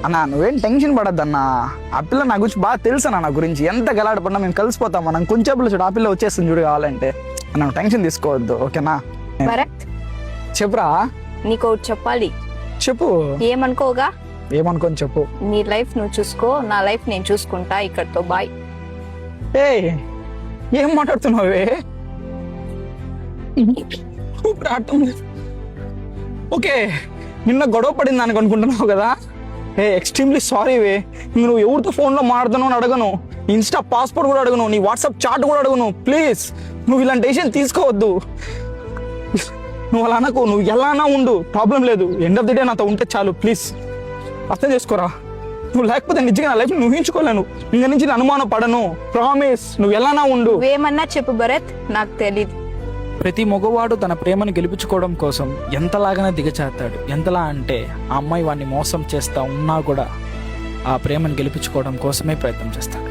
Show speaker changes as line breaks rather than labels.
అన్నా నువ్వేం టెన్షన్ పడద్దన్నా. ఆ పిల్ల నా గురించి బాగా తెలుసు అన్న, నా గురించి ఎంత గలాడపడినా మేము కలిసిపోతాం. మనం కొంచెం చూడు ఆ పిల్ల వచ్చేస్తుంది చూడు కావాలంటే. నువ్వు టెన్షన్ తీసుకోవద్దు ఓకేనా.
భరత్
చెప్పురా.
నీకు ఒకటి చెప్పాలి.
చెప్పు.
ఏమనుకోగా.
ఏమనుకోని చెప్పు.
నీ లైఫ్ నువ్వు చూసుకో, నా లైఫ్ నేను చూసుకుంటా. ఇక్కడతో బాయ్.
ఏ ఏం మాట్లాడుతున్నావే? ఓకే నిన్న గొడవ పడింది దానికి అనుకుంటున్నావు కదా. ఎక్స్ట్రీమ్లీ సారీ వే. నువ్వు ఎవరితో ఫోన్లో మాట్లాడుతున్నావు అని అడగను, ఇన్స్టా పాస్పోర్ట్ కూడా అడగను, నీ వాట్సాప్ చాట్ కూడా అడగను. ప్లీజ్ నువ్వు ఇలాంటి డెసిషన్ తీసుకోవద్దు. నువ్వు అలా అనకు, నువ్వు ఎలానా ఉండు, ప్రాబ్లం లేదు. ఎండ్ ఆఫ్ ది డే నాతో ఉంటే చాలు. ప్లీజ్ అర్థం చేసుకోరా. నువ్వు లేకపోతే నిజంగా నా లైఫ్ నువ్వు ఊహించుకోలేను. ఇంక నుంచి నేను అనుమానం పడను. ప్రామిస్. నువ్వు ఎలానా ఉండు.
నువ్వేమన్నా చెప్పు భరత్, నాకు తెలీదు.
ప్రతి మగవాడు తన ప్రేమను గెలుపుకోవడం కోసం ఎంతలాగానే దిగజారుతాడు. ఎంతలా అంటే ఆ అమ్మాయి వాడిని మోసం చేస్తా ఉన్నా కూడా ఆ ప్రేమను గెలుపుకోవడం కోసమే ప్రయత్నం చేస్తాడు.